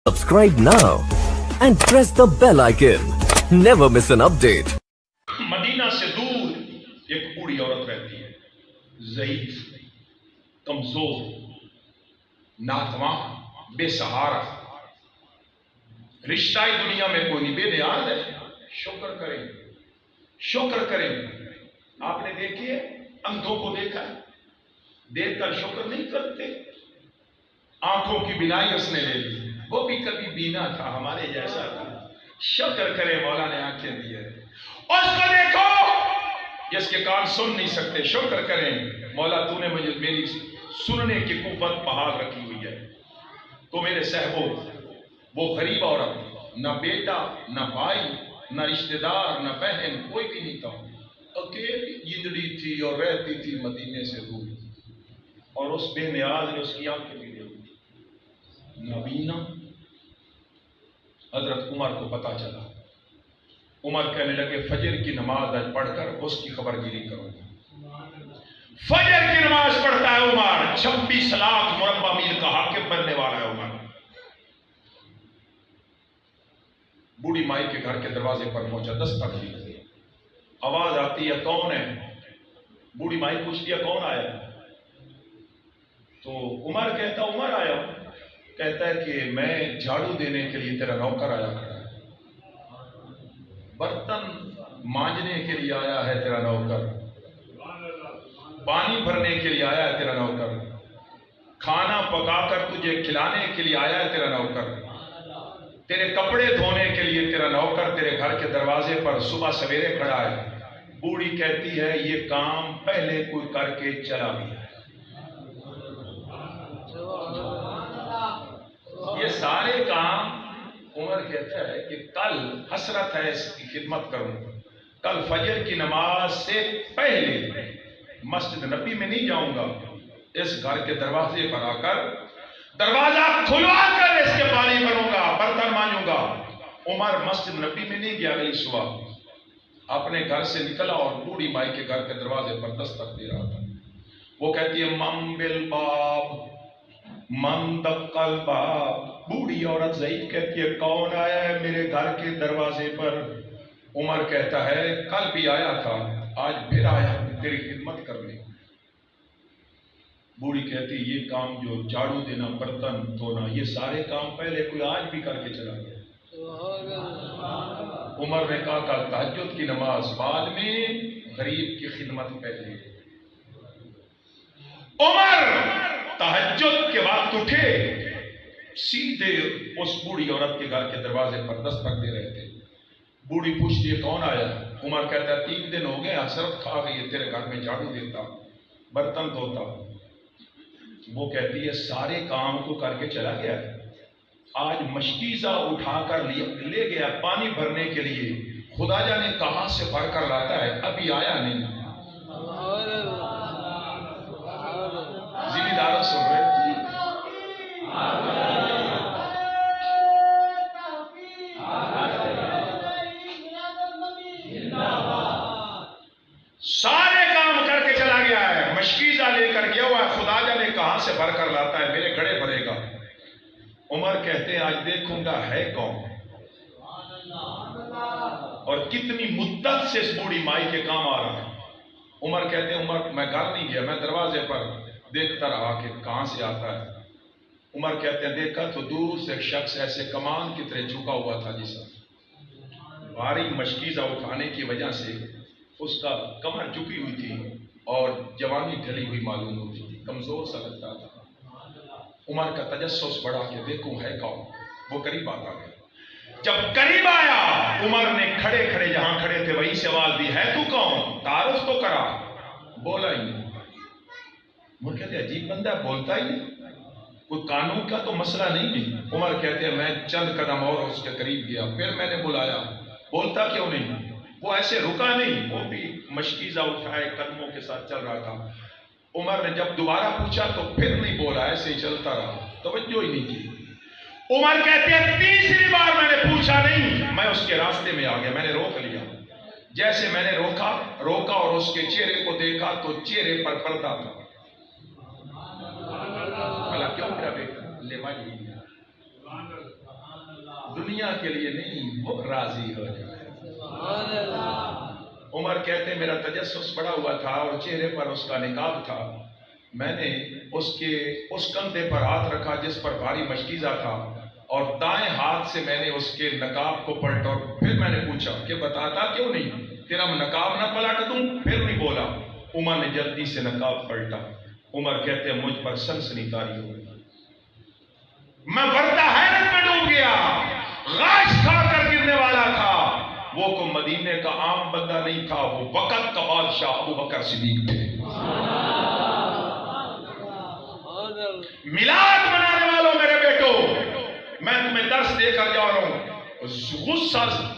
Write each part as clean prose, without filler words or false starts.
Subscribe now and press the bell icon. Never miss an update. Medina से दूर एक बूढ़ी औरत रहती है, ज़ईफ, कमजोर, नातवां, बेसहारा। रिश्ता ही दुनिया में कोई नहीं, बेनियाज है। शुक्र करें, शुक्र करें। आपने देखिए, अंधों को देखा है, देखकर शुक्र नहीं करते। आंखों की बिनाई उसने ले ली, वो भी कभी बीना था, हमारे जैसा था। शुक्र करें, मौला ने आंखें दी है। उसको देखो जिसके कान सुन नहीं सकते, शुक्र करें मौला, तूने मुझे मेरी सुनने की कुव्वत बहाल रखी हुई है। तो मेरे सहबो, वो गरीब औरत, न बेटा न भाई न रिश्तेदार न बहन, कोई भी नहीं था, अकेली जिंदड़ी थी और रहती थी मदीने से दूर। और उस बेनियाज ने उसकी आंखें भी देखी, नबीना। हजरत उमर को पता चला। उमर कहने लगे, फजर की नमाज आज पढ़कर उसकी खबरगिरी करूंगा। फजर की नमाज पढ़ता है उमर, 26 लाख मुरब्बा मील का हाकिम बनने वाला है उमर। बूढ़ी माई के घर के दरवाजे पर पहुंचा, दस्तक दी, आवाज आती है, कौन है? बूढ़ी माई पूछती है, कौन आया? तो उमर कहता, उमर आया। कहता है कि मैं झाड़ू देने के लिए तेरा नौकर आया खड़ा है, बर्तन मांजने के लिए आया है तेरा नौकर, पानी भरने के लिए आया है तेरा नौकर, खाना पकाकर तुझे खिलाने के लिए आया है तेरा नौकर, तेरे कपड़े धोने के लिए तेरा नौकर तेरे घर के दरवाजे पर सुबह सवेरे खड़ा है। बूढ़ी कहती है, ये काम पहले कोई करके चला गया, ये सारे काम। उमर कहता है कि कल हसरत है इसकी खिदमत करूं, कल फजर की नमाज से पहले मस्जिद नबी में नहीं जाऊंगा, इस घर के दरवाजे पर आकर दरवाजा खुलवा कर इसके पानी भरूंगा, बर्तन मांजूंगा। उमर मस्जिद नबी में नहीं गया, अगली सुबह अपने घर से निकला और बूढ़ी माई के घर के दरवाजे पर दस्तक दे रहा था। वो कहती है, मम बिल बाब मन दक्कल बाब। बूढ़ी औरत ज़ईफ कहती है, कौन आया है मेरे घर के दरवाजे पर? उमर कहता है, कल भी आया था, आज फिर आया तेरी खिदमत करने। बूढ़ी कहती, ये काम जो झाड़ू देना, बर्तन धोना, ये सारे काम पहले कोई आज भी करके चला गया। उमर ने कहा, कल तहज्जुद की नमाज बाद में, गरीब की खिदमत पहले। उमर तहज्जुद के वक्त उठे, सीधे उस बूढ़ी औरत के घर के दरवाजे पर दस्तक दे रहे थे। बूढ़ी पूछती है, कौन आया? उमर कहता है, 3 दिन हो गए, हसरत खा गई है, तेरे घर में झाड़ू देता, बर्तन धोता। वो कहती है, सारे काम को करके चला गया, आज मशकीज़ा उठाकर ले गया पानी भरने के लिए, खुदा जाने कहां से भर कर लाता है, अभी आया नहीं। जिम्मेदार सुन रहे, सारे काम करके चला गया है, मशकीज़ा लेकर गया हुआ है, खुदा जाने कहां से भर कर लाता है, मेरे घड़े भरेगा। उमर कहते हैं, आज देखूंगा है कौन, और कितनी मुद्दत से इस बूढ़ी माई के काम आ रहा है। उमर कहते हैं, उमर मैं घर नहीं गया, मैं दरवाजे पर देखता रहा कि कहां से आता है। उमर कहते हैं, देखा तो दूर से एक शख्स ऐसे कमान की तरह झुका हुआ था, जिसका भारी मशकीज़ा उठाने की वजह से उसका कमर झुकी हुई थी और जवानी ढली हुई मालूम होती थी, कमजोर सा लगता था। उमर का तजस्सुस बढ़ा के देखूं है कौन। वो करीब आता गया। जब करीब आया, उमर ने खड़े खड़े जहां खड़े थे वहीं से आवाज दी, है तू कौन? तारुफ तो करा। बोला ही नहीं। उमर कहते, अजीब बंदा, बोलता ही नहीं, कोई कानून का तो मसला नहीं है। उमर कहते हैं, मैं चंद कदम और उसके करीब गया, फिर मैंने बुलाया, बोलता क्यों नहीं? वो ऐसे रुका नहीं, वो भी मशकीज़ा उठाए कदमों के साथ चल रहा था। उमर ने जब दोबारा पूछा तो फिर नहीं बोला, ऐसे ही चलता रहा, तवज्जो ही नहीं की। उमर कहते हैं, तीसरी बार मैंने पूछा नहीं, मैं उसके रास्ते में आ गया, मैंने रोक लिया। जैसे मैंने रोका और उसके चेहरे को देखा तो चेहरे पर पर्दा था। भला क्यों मेरा बेटा ले دنیا کے لیے نہیں، وہ راضی ہو جائے۔ عمر کہتے میرا تجسس بڑا ہوا تھا اور چہرے پر اس کا نقاب تھا، میں نے اس کندھے پر ہاتھ رکھا جس پر بھاری مشکیزہ تھا، اور دائیں ہاتھ سے میں نے اس کے نقاب کو پلٹا، اور پھر میں نے پوچھا کہ بتاتا کیوں نہیں، تیرا نقاب نہ پلٹ دوں؟ پھر نہیں بولا۔ عمر نے جلدی سے نقاب پلٹا۔ عمر کہتے ہیں مجھ پر سنسنی کاری ہو گئی، میں بڑھتا حیرت میں ڈوب گیا، غاش کھا کر گرنے والا تھا۔ وہ کو مدینے کا عام بندہ نہیں تھا، وہ وقت کا بادشاہ ابو بکر صدیق تھے۔ میلاد منانے والوں میرے بیٹو، میں تمہیں درس دے کر جا رہا ہوں،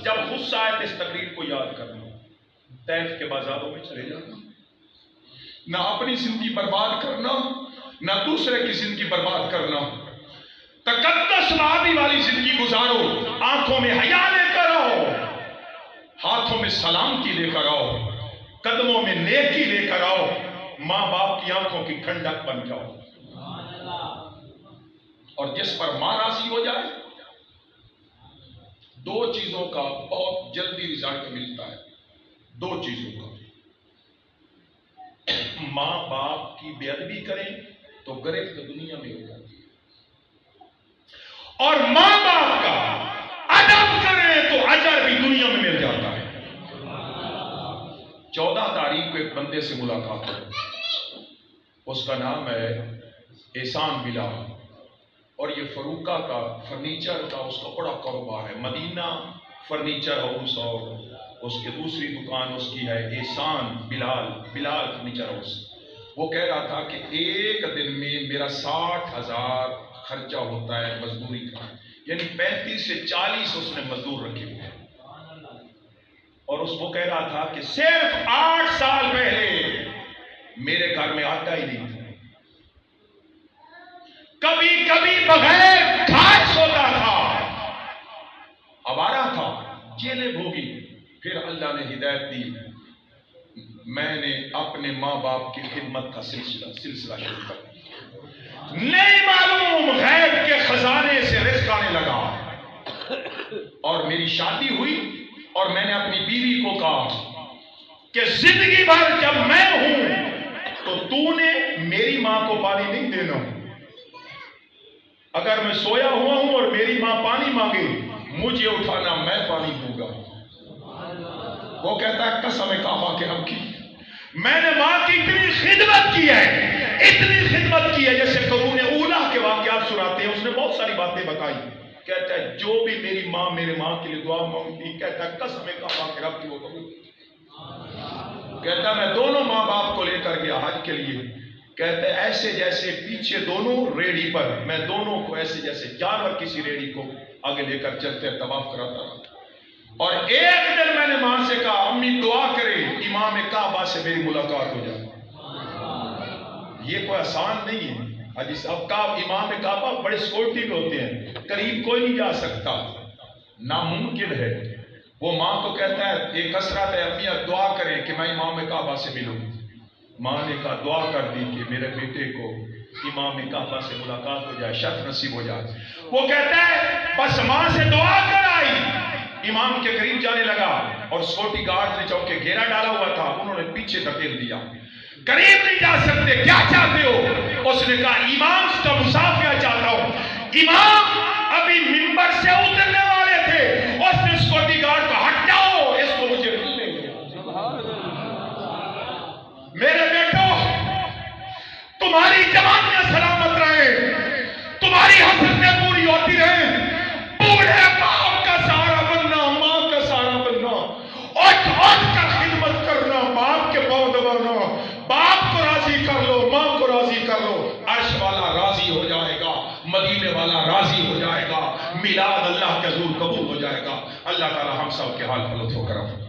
جب غصہ آئے تو اس تقریر کو یاد کرنا، طیف کے بازاروں میں چلے جانا، نہ اپنی زندگی برباد کرنا نہ دوسرے کی زندگی برباد کرنا، تقدس وادی والی زندگی گزارو، آنکھوں میں حیا لے کر آؤ، ہاتھوں میں سلامتی لے کر آؤ، قدموں میں نیکی لے کر آؤ، ماں باپ کی آنکھوں کی ٹھنڈک بن جاؤ، اور جس پر ماں راضی ہو جائے، دو چیزوں کا بہت جلدی رزلٹ ملتا ہے، دو چیزوں کا، ماں باپ کی بے ادبی کریں تو گرفت دنیا میں ہو جاتی ہے، اور ماں باپ کا ادب کریں تو اجر بھی دنیا میں مل جاتا ہے۔ 14 تاریخ کو ایک بندے سے ملاقات ہوئی، اس کا نام ہے احسان بلال، اور یہ فروکہ کا فرنیچر کا اس کا بڑا کاروبار ہے، مدینہ فرنیچر ہاؤس، اور اس کے دوسری دکان اس کی ہے احسان بلال فرنیچر ہاؤس۔ وہ کہہ رہا تھا کہ ایک دن میں میرا 60,000 خرچہ ہوتا ہے مزدوری کا، یعنی 35 سے 40 اس نے مزدور رکھے ہوئے ہیں، اور وہ کہہ رہا تھا کہ صرف 8 سال پہلے میرے گھر میں آٹا ہی نہیں تھا، کبھی کبھی بغیر کھائے سوتا تھا، آوارہ تھا، جیلیں بھوگی، پھر اللہ نے ہدایت دی، میں نے اپنے ماں باپ کی خدمت کا سلسلہ شروع کر دیا، نہیں معلوم غیب کے خزانے سے رزق آنے لگا، اور میری شادی ہوئی، اور میں نے اپنی بیوی کو کہا کہ زندگی بھر جب میں ہوں تو تو نے میری ماں کو پانی نہیں دینا، اگر میں سویا ہوا ہوں اور میری ماں پانی مانگے مجھے اٹھانا، میں پانی دوں گا۔ وہ کہتا ہے قسم کعبہ کے رب کی، میں نے ماں کی اتنی خدمت کی ہے، جیسے قرون اولیٰ کے واقعات سناتے ہیں، اس نے بہت ساری باتیں بتائی، کہتا ہے جو بھی میری ماں کے لیے دعا مانگتی، کہتا ہے قسم کعبہ کے رب کی وہ قبول، کہتا ہے میں دونوں ماں باپ کو لے کر گیا حج کے لیے، کہتے ہیں ایسے جیسے پیچھے دونوں ریڑھی پر، میں دونوں کو ایسے جیسے جانور کسی ریڑھی کو آگے لے کر چلتے طواف کراتا رہا، اور ایک دن میں نے ماں سے کہا امی دعا کرے امام کعبہ سے میری ملاقات ہو جائے۔ یہ کوئی آسان نہیں ہے حدیث، اب کا امام کعبہ بڑے سیکورٹی میں ہوتے ہیں، قریب کوئی نہیں جا سکتا، ناممکن ہے۔ وہ ماں کو کہتا ہے ایک حسرت ہے امی دعا کریں کہ میں امام کعبہ سے ملوں، ماں نے کہا دعا کر دی کہ میرے بیٹے کو امام کعبہ سے ملاقات ہو جائے، شرف نصیب ہو جائے۔ وہ کہتا ہے بس ماں سے دعا کر آئی، امام کے قریب جانے لگا، اور سیکورٹی گارڈ نے چونکہ گھیرا ڈالا ہوا تھا، انہوں نے پیچھے دھکیل دیا، قریب نہیں جا سکتے، کیا چاہتے ہو؟ اس نے کہا امام سے مصافحہ چاہتا ہوں۔ امام ابھی منبر سے اترنے والے تھے، اس نے سیکورٹی گارڈ کو ہٹ جاؤ، اس کو مجھے ملنے دو۔ میرے بیٹو تمہاری جوانیاں سلامت رہے، تمہاری حسرتیں پوری ہوتی رہیں، بوڑھے باپ کا سہارا بننا، ماں کا سہارا بننا، اٹھ کر خدمت کرنا، باپ کے پاؤں دبانا، باپ کو راضی کر لو، ماں کو راضی کر لو، عرش والا راضی ہو جائے گا، مدینے والا راضی ہو جائے گا، میلاد اللہ کے حضور قبول ہو جائے گا۔ اللہ تعالی ہم سب کے حال پر لطف و کرم